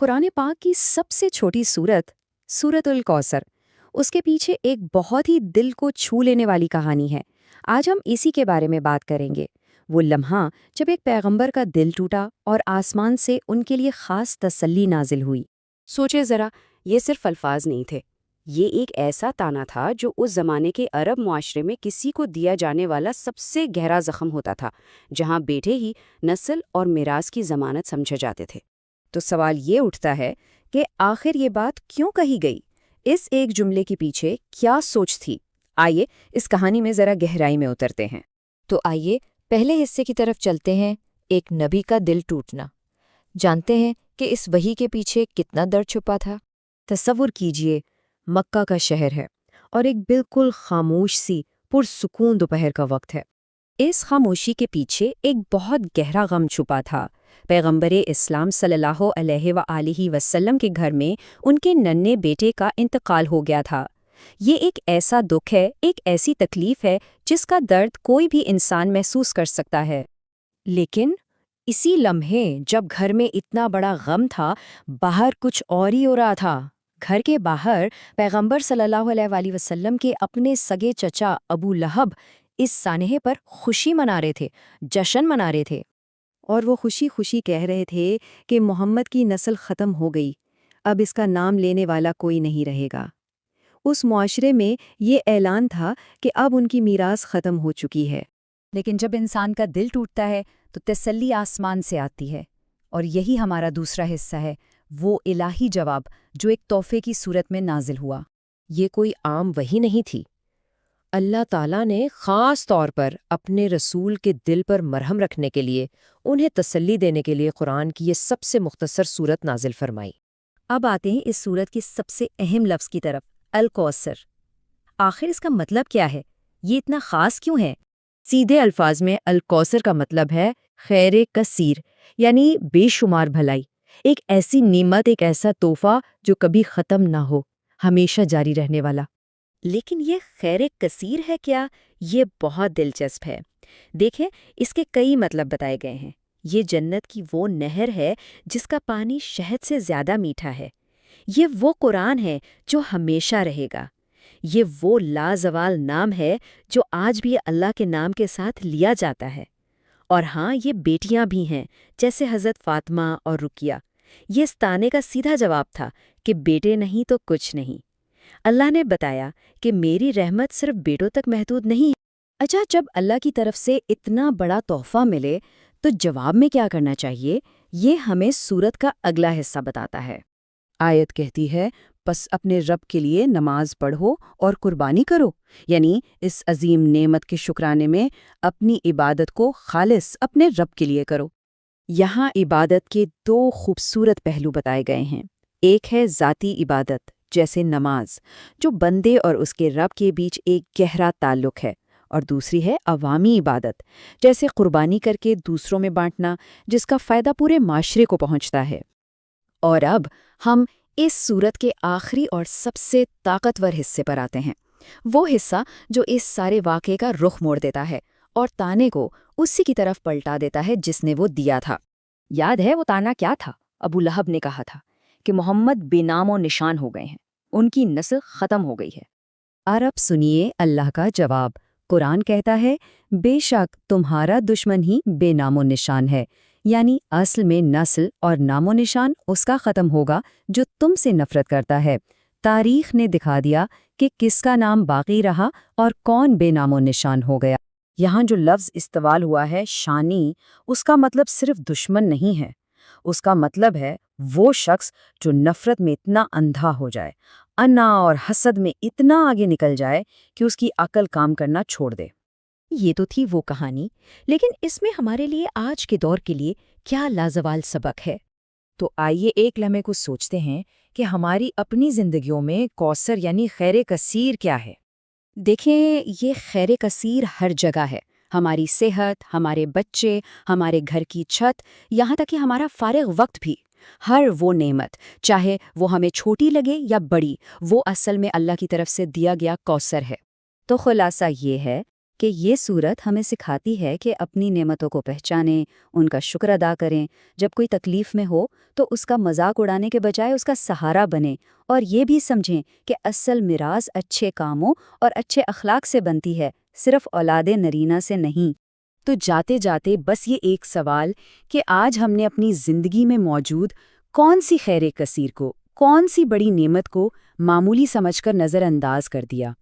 قرآن پاک کی سب سے چھوٹی سورت سورۃ الکوثر، اس کے پیچھے ایک بہت ہی دل کو چھو لینے والی کہانی ہے۔ آج ہم اسی کے بارے میں بات کریں گے، وہ لمحہ جب ایک پیغمبر کا دل ٹوٹا اور آسمان سے ان کے لیے خاص تسلی نازل ہوئی۔ سوچے ذرا، یہ صرف الفاظ نہیں تھے، یہ ایک ایسا تانا تھا جو اس زمانے کے عرب معاشرے میں کسی کو دیا جانے والا سب سے گہرا زخم ہوتا تھا، جہاں بیٹے ہی نسل اور میراث کی ضمانت سمجھے جاتے تھے۔ تو سوال یہ اٹھتا ہے کہ آخر یہ بات کیوں کہی گئی؟ اس ایک جملے کے پیچھے کیا سوچ تھی؟ آئیے اس کہانی میں ذرا گہرائی میں اترتے ہیں۔ تو آئیے پہلے حصے کی طرف چلتے ہیں، ایک نبی کا دل ٹوٹنا۔ جانتے ہیں کہ اس وحی کے پیچھے کتنا درد چھپا تھا؟ تصور کیجئے، مکہ کا شہر ہے اور ایک بالکل خاموش سی پرسکون دوپہر کا وقت ہے۔ اس خاموشی کے پیچھے ایک بہت گہرا غم چھپا تھا۔ پیغمبر اسلام صلی اللہ علیہ وآلہ وسلم کے گھر میں ان کے ننھے بیٹے کا انتقال ہو گیا تھا۔ یہ ایک ایسا دکھ ہے، ایک ایسی تکلیف ہے جس کا درد کوئی بھی انسان محسوس کر سکتا ہے۔ لیکن اسی لمحے جب گھر میں اتنا بڑا غم تھا، باہر کچھ اور ہی ہو رہا تھا۔ گھر کے باہر پیغمبر صلی اللہ علیہ وآلہ وسلم کے اپنے سگے چچا ابو لہب اس سانحے پر خوشی منا رہے تھے، جشن منا رہے تھے، اور وہ خوشی خوشی کہہ رہے تھے کہ محمد کی نسل ختم ہو گئی، اب اس کا نام لینے والا کوئی نہیں رہے گا۔ اس معاشرے میں یہ اعلان تھا کہ اب ان کی میراث ختم ہو چکی ہے۔ لیکن جب انسان کا دل ٹوٹتا ہے تو تسلی آسمان سے آتی ہے، اور یہی ہمارا دوسرا حصہ ہے، وہ الہی جواب جو ایک تحفے کی صورت میں نازل ہوا۔ یہ کوئی عام وحی نہیں تھی۔ اللہ تعالیٰ نے خاص طور پر اپنے رسول کے دل پر مرہم رکھنے کے لیے، انہیں تسلی دینے کے لیے قرآن کی یہ سب سے مختصر صورت نازل فرمائی۔ اب آتے ہیں اس صورت کی سب سے اہم لفظ کی طرف، الکوثر۔ آخر اس کا مطلب کیا ہے؟ یہ اتنا خاص کیوں ہے؟ سیدھے الفاظ میں الکوثر کا مطلب ہے خیر کثیر، یعنی بے شمار بھلائی، ایک ایسی نعمت، ایک ایسا تحفہ جو کبھی ختم نہ ہو، ہمیشہ جاری رہنے والا۔ لیکن یہ خیر کثیر ہے کیا؟ یہ بہت دلچسپ ہے۔ دیکھیں، اس کے کئی مطلب بتائے گئے ہیں۔ یہ جنت کی وہ نہر ہے جس کا پانی شہد سے زیادہ میٹھا ہے۔ یہ وہ قرآن ہے جو ہمیشہ رہے گا۔ یہ وہ لازوال نام ہے جو آج بھی اللہ کے نام کے ساتھ لیا جاتا ہے۔ اور ہاں، یہ بیٹیاں بھی ہیں، جیسے حضرت فاطمہ اور رقیہ۔ یہ اس طعنے کا سیدھا جواب تھا کہ بیٹے نہیں تو کچھ نہیں۔ اللہ نے بتایا کہ میری رحمت صرف بیٹوں تک محدود نہیں ہے۔ اچھا، جب اللہ کی طرف سے اتنا بڑا تحفہ ملے تو جواب میں کیا کرنا چاہیے؟ یہ ہمیں سورت کا اگلا حصہ بتاتا ہے۔ آیت کہتی ہے، پس اپنے رب کے لیے نماز پڑھو اور قربانی کرو، یعنی اس عظیم نعمت کے شکرانے میں اپنی عبادت کو خالص اپنے رب کے لیے کرو۔ یہاں عبادت کے دو خوبصورت پہلو بتائے گئے ہیں۔ ایک ہے ذاتی عبادت، جیسے نماز، جو بندے اور اس کے رب کے بیچ ایک گہرا تعلق ہے، اور دوسری ہے عوامی عبادت، جیسے قربانی کر کے دوسروں میں بانٹنا، جس کا فائدہ پورے معاشرے کو پہنچتا ہے۔ اور اب ہم اس سورت کے آخری اور سب سے طاقتور حصے پر آتے ہیں، وہ حصہ جو اس سارے واقعے کا رخ موڑ دیتا ہے اور تانے کو اسی کی طرف پلٹا دیتا ہے جس نے وہ دیا تھا۔ یاد ہے وہ تانا کیا تھا؟ ابو لہب نے کہا تھا کہ محمد بے نام و نشان ہو گئے ہیں، ان کی نسل ختم ہو گئی ہے۔ اور اب سنیے اللہ کا جواب۔ قرآن کہتا ہے، بے شک تمہارا دشمن ہی بے نام و نشان ہے، یعنی اصل میں نسل اور نام و نشان اس کا ختم ہوگا جو تم سے نفرت کرتا ہے۔ تاریخ نے دکھا دیا کہ کس کا نام باقی رہا اور کون بے نام و نشان ہو گیا۔ یہاں جو لفظ استعمال ہوا ہے شانی، اس کا مطلب صرف دشمن نہیں ہے، اس کا مطلب ہے وہ شخص جو نفرت میں اتنا اندھا ہو جائے، انا اور حسد میں اتنا آگے نکل جائے کہ اس کی عقل کام کرنا چھوڑ دے۔ یہ تو تھی وہ کہانی، لیکن اس میں ہمارے لیے آج کے دور کے لیے کیا لازوال سبق ہے؟ تو آئیے ایک لمحے کو سوچتے ہیں کہ ہماری اپنی زندگیوں میں کوثر یعنی خیر کثیر کیا ہے؟ دیکھیں، یہ خیر کثیر ہر جگہ ہے، ہماری صحت، ہمارے بچے، ہمارے گھر کی چھت، یہاں تک کہ ہمارا فارغ وقت بھی۔ ہر وہ نعمت، چاہے وہ ہمیں چھوٹی لگے یا بڑی، وہ اصل میں اللہ کی طرف سے دیا گیا کوثر ہے۔ تو خلاصہ یہ ہے کہ یہ صورت ہمیں سکھاتی ہے کہ اپنی نعمتوں کو پہچانیں، ان کا شکر ادا کریں، جب کوئی تکلیف میں ہو تو اس کا مذاق اڑانے کے بجائے اس کا سہارا بنیں، اور یہ بھی سمجھیں کہ اصل میراث اچھے کاموں اور اچھے اخلاق سے بنتی ہے، صرف اولاد نرینہ سے نہیں۔ تو جاتے جاتے بس یہ ایک سوال کہ آج ہم نے اپنی زندگی میں موجود کون سی خیر کثیر کو، کون سی بڑی نعمت کو معمولی سمجھ کر نظر انداز کر دیا؟